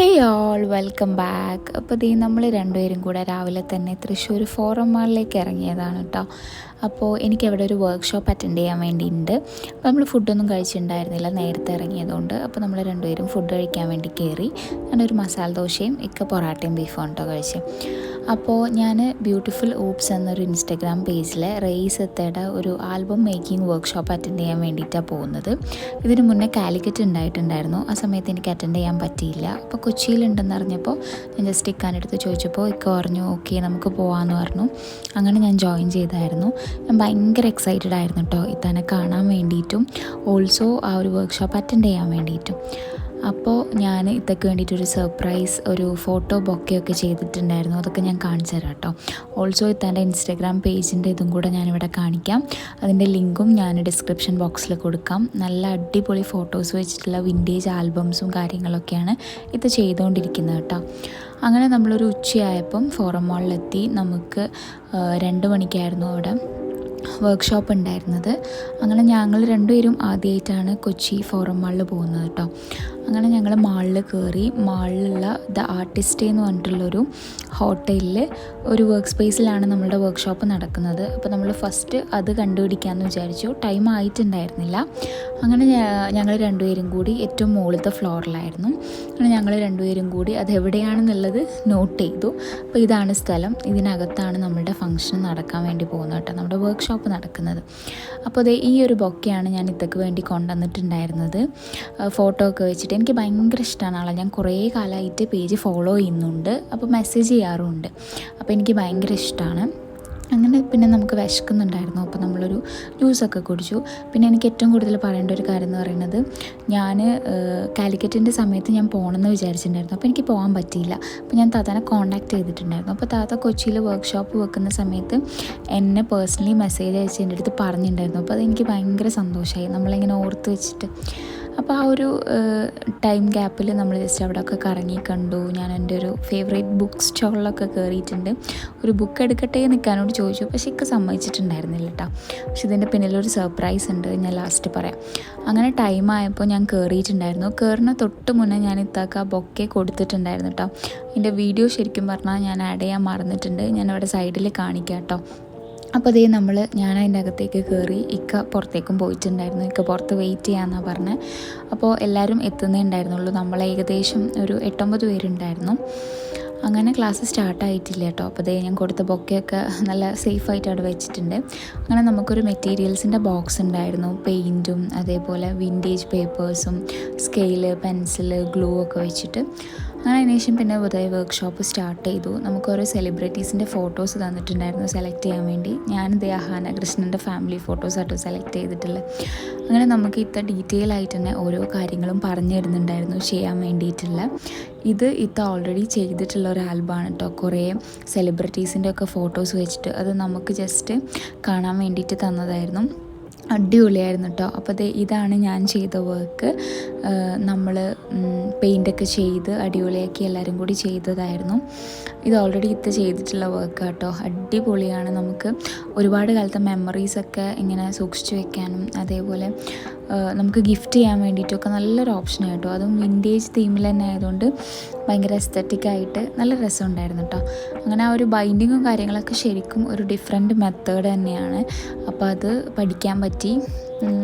ഹേ all welcome back. അപ്പോൾ ദേ നമ്മൾ രണ്ടുപേരും കൂടെ രാവിലെ തന്നെ തൃശ്ശൂർ ഫോറം മാളിലേക്ക് ഇറങ്ങിയതാണ് കേട്ടോ. അപ്പോൾ എനിക്കവിടെ ഒരു വർക്ക്ഷോപ്പ് അറ്റൻഡ് ചെയ്യാൻ വേണ്ടിയിട്ടുണ്ട്. അപ്പോൾ നമ്മൾ ഫുഡൊന്നും കഴിച്ചിട്ടുണ്ടായിരുന്നില്ല, നേരത്തെ ഇറങ്ങിയതുകൊണ്ട്. അപ്പോൾ നമ്മൾ രണ്ടുപേരും ഫുഡ് കഴിക്കാൻ വേണ്ടി കയറി. ഞാനൊരു മസാല ദോശയും പൊറാട്ടയും ബീഫും കേട്ടോ കഴിച്ചത്. അപ്പോൾ ഞാൻ ബ്യൂട്ടിഫുൾ ഊപ്സ് എന്നൊരു ഇൻസ്റ്റഗ്രാം പേജിൽ റെയ്സത്തയുടെ ഒരു ആൽബം മേക്കിംഗ് വർക്ക്ഷോപ്പ് അറ്റൻഡ് ചെയ്യാൻ വേണ്ടിയിട്ടാണ് പോകുന്നത്. ഇതിന് മുന്നേ കാലിക്കറ്റ് ഉണ്ടായിട്ടുണ്ടായിരുന്നു. ആ സമയത്ത് എനിക്ക് അറ്റൻഡ് ചെയ്യാൻ പറ്റിയില്ല. അപ്പോൾ കൊച്ചിയിലുണ്ടെന്ന് അറിഞ്ഞപ്പോൾ ഞാൻ ജസ്റ്റ് ഇക്കാനെടുത്ത് ചോദിച്ചപ്പോൾ പറഞ്ഞു ഓക്കെ നമുക്ക് പോകാമെന്ന് പറഞ്ഞു. അങ്ങനെ ഞാൻ ജോയിൻ ചെയ്തായിരുന്നു. ഞാൻ ഭയങ്കര എക്സൈറ്റഡ് ആയിരുന്നു കേട്ടോ ഇത്തന്നെ കാണാൻ വേണ്ടിയിട്ടും ഓൾസോ ആ ഒരു വർക്ക്ഷോപ്പ് അറ്റൻഡ് ചെയ്യാൻ വേണ്ടിയിട്ടും. അപ്പോൾ ഞാൻ ഇതൊക്കെ വേണ്ടിയിട്ടൊരു സർപ്രൈസ് ഒരു ഫോട്ടോ ബൊക്കെയൊക്കെ ചെയ്തിട്ടുണ്ടായിരുന്നു. അതൊക്കെ ഞാൻ കാണിച്ചു തരാം കേട്ടോ. ഓൾസോ ഇത്തൻ്റെ ഇൻസ്റ്റഗ്രാം പേജിൻ്റെ ഇതും കൂടെ ഞാനിവിടെ കാണിക്കാം. അതിൻ്റെ ലിങ്കും ഞാൻ ഡിസ്ക്രിപ്ഷൻ ബോക്സിൽ കൊടുക്കാം. നല്ല അടിപൊളി ഫോട്ടോസ് വെച്ചിട്ടുള്ള വിൻറ്റേജ് ആൽബംസും കാര്യങ്ങളൊക്കെയാണ് ഇത് ചെയ്തുകൊണ്ടിരിക്കുന്നത് കേട്ടോ. അങ്ങനെ നമ്മളൊരു ഉച്ചയായപ്പം ഫോറം മാളിലെത്തി. നമുക്ക് 2 മണിക്കായിരുന്നു അവിടെ വർക്ക്ഷോപ്പ് ഉണ്ടായിരുന്നത്. അങ്ങനെ ഞങ്ങൾ രണ്ടുപേരും ആദ്യമായിട്ടാണ് കൊച്ചി ഫോറം മാളിൽ പോകുന്നത് കേട്ടോ. അങ്ങനെ ഞങ്ങൾ മാളിൽ കയറി. മാളിലുള്ള ദ ആർട്ടിസ്റ്റ് എന്ന് പറഞ്ഞിട്ടുള്ളൊരു ഹോട്ടലിൽ ഒരു വർക്ക് സ്പേസിലാണ് നമ്മളുടെ വർക്ക്ഷോപ്പ് നടക്കുന്നത്. അപ്പോൾ നമ്മൾ ഫസ്റ്റ് അത് കണ്ടുപിടിക്കാമെന്ന് വിചാരിച്ചു. ടൈം ആയിട്ടുണ്ടായിരുന്നില്ല. അങ്ങനെ ഞങ്ങൾ രണ്ടുപേരും കൂടി ഏറ്റവും മുകളിലത്തെ ഫ്ലോറിലായിരുന്നു. അങ്ങനെ ഞങ്ങൾ രണ്ടുപേരും കൂടി അതെവിടെയാണെന്നുള്ളത് നോട്ട് ചെയ്തു. അപ്പോൾ ഇതാണ് സ്ഥലം, ഇതിനകത്താണ് നമ്മളുടെ ഫംഗ്ഷൻ നടക്കാൻ വേണ്ടി പോകുന്നത് കേട്ടോ, നമ്മുടെ വർക്ക്ഷോപ്പ് നടക്കുന്നത്. അപ്പോൾ ഈ ഒരു ബൊക്കെയാണ് ഞാൻ ഇതൊക്കെ വേണ്ടി കൊണ്ടുവന്നിട്ടുണ്ടായിരുന്നത്. ഫോട്ടോ ഒക്കെ വെച്ചിട്ട് എനിക്ക് ഭയങ്കര ഇഷ്ടമാണ് ആളെ. ഞാൻ കുറേ കാലമായിട്ട് പേജ് ഫോളോ ചെയ്യുന്നുണ്ട്, അപ്പോൾ മെസ്സേജ് ചെയ്യാറുമുണ്ട്. അപ്പോൾ എനിക്ക് ഭയങ്കര ഇഷ്ടമാണ്. അങ്ങനെ പിന്നെ നമുക്ക് വിശക്കുന്നുണ്ടായിരുന്നു. അപ്പോൾ നമ്മളൊരു ജ്യൂസൊക്കെ കുടിച്ചു. പിന്നെ എനിക്ക് ഏറ്റവും കൂടുതൽ പറയേണ്ട ഒരു കാര്യം എന്ന് പറയുന്നത്, ഞാൻ കാലിക്കറ്റിൻ്റെ സമയത്ത് ഞാൻ പോകണമെന്ന് വിചാരിച്ചിട്ടുണ്ടായിരുന്നു. അപ്പോൾ എനിക്ക് പോകാൻ പറ്റിയില്ല. അപ്പോൾ ഞാൻ താത്താനെ കോൺടാക്റ്റ് ചെയ്തിട്ടുണ്ടായിരുന്നു. അപ്പോൾ താത്ത കൊച്ചിയിൽ വർക്ക്ഷോപ്പ് വെക്കുന്ന സമയത്ത് എന്നെ പേഴ്സണലി മെസ്സേജ് അയച്ച് എൻ്റെ അടുത്ത് പറഞ്ഞിട്ടുണ്ടായിരുന്നു. അപ്പോൾ അതെനിക്ക് ഭയങ്കര സന്തോഷമായി, നമ്മളിങ്ങനെ ഓർത്ത് വെച്ചിട്ട്. അപ്പോൾ ആ ഒരു ടൈം ഗ്യാപ്പിൽ നമ്മൾ ജസ്റ്റ് അവിടെയൊക്കെ കറങ്ങി കണ്ടു. ഞാൻ എൻ്റെ ഒരു ഫേവറേറ്റ് ബുക്ക് സ്റ്റോളിലൊക്കെ കയറിയിട്ടുണ്ട്. ഒരു ബുക്ക് എടുക്കട്ടെ നിൽക്കാനോട് ചോദിച്ചു, പക്ഷേ എനിക്ക് സമ്മതിച്ചിട്ടുണ്ടായിരുന്നില്ല കേട്ടോ. പക്ഷെ ഇതിൻ്റെ പിന്നിലൊരു സർപ്രൈസ് ഉണ്ട്, ഞാൻ ലാസ്റ്റ് പറയാം. അങ്ങനെ ടൈം ആയപ്പോൾ ഞാൻ കയറിയിട്ടുണ്ടായിരുന്നു. കയറുന്ന തൊട്ട് മുന്നേ ഞാൻ ഇത്താക്ക് ആ ബൊക്കെ കൊടുത്തിട്ടുണ്ടായിരുന്നു കേട്ടോ. ഇതിൻ്റെ വീഡിയോ ശരിക്കും പറഞ്ഞാൽ ഞാൻ ആഡ് ചെയ്യാൻ മറന്നിട്ടുണ്ട്. ഞാനവിടെ സൈഡിൽ കാണിക്കാം കേട്ടോ. അപ്പോൾ ഞാൻ അതിൻ്റെ അകത്തേക്ക് കയറി. പുറത്തേക്കും പോയിട്ടുണ്ടായിരുന്നു. പുറത്ത് വെയിറ്റ് ചെയ്യാമെന്നാണ് പറഞ്ഞത്. അപ്പോൾ എല്ലാവരും എത്തുന്നേ ഉണ്ടായിരുന്നുള്ളൂ. നമ്മൾ ഏകദേശം ഒരു 8-9 പേരുണ്ടായിരുന്നു. അങ്ങനെ ക്ലാസ് സ്റ്റാർട്ടായിട്ടില്ല കേട്ടോ. അപ്പോൾ ഞാൻ കൊടുത്ത ബൊക്കെയൊക്കെ നല്ല സേഫായിട്ട് അവിടെ വെച്ചിട്ടുണ്ട്. അങ്ങനെ നമുക്കൊരു മെറ്റീരിയൽസിൻ്റെ ബോക്സ് ഉണ്ടായിരുന്നു, പെയിൻറ്റും അതേപോലെ വിൻറ്റേജ് പേപ്പേഴ്സും സ്കെയില് പെൻസില് ഗ്ലൂ ഒക്കെ വെച്ചിട്ട്. അങ്ങനെ അതിനുശേഷം പിന്നെ വർക്ക്ഷോപ്പ് സ്റ്റാർട്ട് ചെയ്തു. നമുക്കോരോ സെലിബ്രിറ്റീസിൻ്റെ ഫോട്ടോസ് തന്നിട്ടുണ്ടായിരുന്നു സെലക്ട് ചെയ്യാൻ വേണ്ടി. ഞാൻ ഹാന കൃഷ്ണൻ്റെ ഫാമിലി ഫോട്ടോസായിട്ട് സെലക്ട് ചെയ്തിട്ടുള്ളത്. അങ്ങനെ നമുക്ക് ഇത്ര ഡീറ്റെയിൽ ആയിട്ട് തന്നെ ഓരോ കാര്യങ്ങളും പറഞ്ഞു തരുന്നുണ്ടായിരുന്നു ചെയ്യാൻ വേണ്ടിയിട്ടുള്ള. ഇത് ഓൾറെഡി ചെയ്തിട്ടുള്ള ഒരു ആൽബമാണ് കേട്ടോ. കുറേ സെലിബ്രിറ്റീസിൻ്റെ ഒക്കെ ഫോട്ടോസ് വെച്ചിട്ട് അത് നമുക്ക് ജസ്റ്റ് കാണാൻ വേണ്ടിയിട്ട് തന്നതായിരുന്നു. അടിപൊളിയായിരുന്നു കേട്ടോ. അപ്പോൾ ഇതാണ് ഞാൻ ചെയ്ത വർക്ക്. നമ്മൾ പെയിൻ്റൊക്കെ ചെയ്ത് അടിപൊളിയാക്കി എല്ലാവരും കൂടി ചെയ്തതായിരുന്നു. ഇത് ഓൾറെഡി ചെയ്തിട്ടുള്ള വർക്ക് കേട്ടോ. അടിപൊളിയാണ്. നമുക്ക് ഒരുപാട് കാലത്തെ മെമ്മറീസൊക്കെ ഇങ്ങനെ സൂക്ഷിച്ച് വെക്കാനും അതേപോലെ നമുക്ക് ഗിഫ്റ്റ് ചെയ്യാൻ വേണ്ടിയിട്ടൊക്കെ നല്ലൊരു ഓപ്ഷൻ കേട്ടോ. അതും വിൻറ്റേജ് തീമിൽ തന്നെ ആയതുകൊണ്ട് ഭയങ്കര എസ്തറ്റിക്കായിട്ട് നല്ല രസമുണ്ടായിരുന്നു കേട്ടോ. അങ്ങനെ ആ ഒരു ബൈൻഡിങ്ങും കാര്യങ്ങളൊക്കെ ശരിക്കും ഒരു ഡിഫറെൻറ്റ് മെത്തേഡ് തന്നെയാണ്. അപ്പോൾ അത് പഠിക്കാൻ പറ്റി.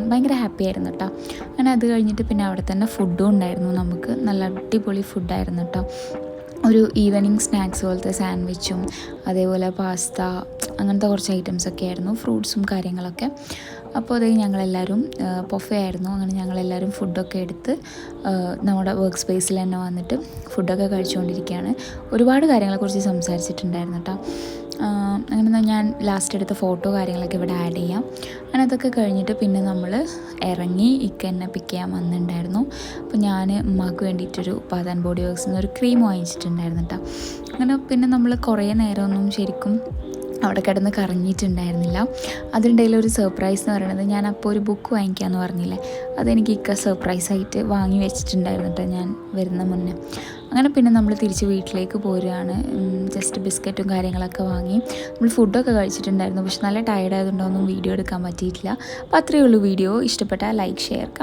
ഭയങ്കര ഹാപ്പി ആയിരുന്നു കേട്ടോ. അങ്ങനെ അത് കഴിഞ്ഞിട്ട് പിന്നെ അവിടെ തന്നെ ഫുഡും ഉണ്ടായിരുന്നു. നമുക്ക് നല്ല അടിപൊളി ഫുഡായിരുന്നു കേട്ടോ. ഒരു ഈവനിങ് സ്നാക്സ് പോലത്തെ സാൻഡ്വിച്ചും അതേപോലെ പാസ്ത അങ്ങനത്തെ കുറച്ച് ഐറ്റംസൊക്കെ ആയിരുന്നു, ഫ്രൂട്ട്സും കാര്യങ്ങളൊക്കെ. അപ്പോൾ ഞങ്ങളെല്ലാവരും പൊഫേ ആയിരുന്നു. അങ്ങനെ ഞങ്ങളെല്ലാവരും ഫുഡൊക്കെ എടുത്ത് നമ്മുടെ വർക്ക് സ്പേസിൽ തന്നെ വന്നിട്ട് ഫുഡൊക്കെ കഴിച്ചുകൊണ്ടിരിക്കുകയാണ്. ഒരുപാട് കാര്യങ്ങളെക്കുറിച്ച് സംസാരിച്ചിട്ടുണ്ടായിരുന്നു കേട്ടോ. അങ്ങനെ ഞാൻ ലാസ്റ്റ് എടുത്ത ഫോട്ടോ കാര്യങ്ങളൊക്കെ ഇവിടെ ആഡ് ചെയ്യാം. അങ്ങനെ അതൊക്കെ കഴിഞ്ഞിട്ട് പിന്നെ നമ്മൾ ഇറങ്ങി. എന്നെ പിക്ക് ചെയ്യാൻ വന്നിട്ടുണ്ടായിരുന്നു. അപ്പോൾ ഞാൻ ഉമ്മാക്ക് വേണ്ടിയിട്ടൊരു പാതാൻ ബോഡി വർക്ക്സിൽ നിന്ന് ഒരു ക്രീം വാങ്ങിച്ചിട്ടുണ്ടായിരുന്നു കേട്ടോ. അങ്ങനെ പിന്നെ നമ്മൾ കുറേ നേരമൊന്നും ശരിക്കും അവിടെ കിടന്ന് കറങ്ങിയിട്ടുണ്ടായിരുന്നില്ല. അതിനിടയിൽ ഒരു സർപ്രൈസ് എന്ന് പറയുന്നത്, ഞാൻ അപ്പോൾ ഒരു ബുക്ക് വാങ്ങിക്കാമെന്ന് പറഞ്ഞില്ലേ, അതെനിക്ക് സർപ്രൈസായിട്ട് വാങ്ങി വെച്ചിട്ടുണ്ടായിരുന്നു കേട്ടോ ഞാൻ വരുന്ന മുന്നേ. അങ്ങനെ പിന്നെ നമ്മൾ തിരിച്ച് വീട്ടിലേക്ക് പോരുകയാണ്. ജസ്റ്റ് ബിസ്ക്കറ്റും കാര്യങ്ങളൊക്കെ വാങ്ങി നമ്മൾ ഫുഡൊക്കെ കഴിച്ചിട്ടുണ്ടായിരുന്നു. പക്ഷെ നല്ല ടയർഡായതുകൊണ്ടൊന്നും വീഡിയോ എടുക്കാൻ പറ്റിയിട്ടില്ല. അപ്പോൾ അത്രയേ ഉള്ളൂ വീഡിയോ. ഇഷ്ടപ്പെട്ടാൽ ലൈക്ക് ഷെയർ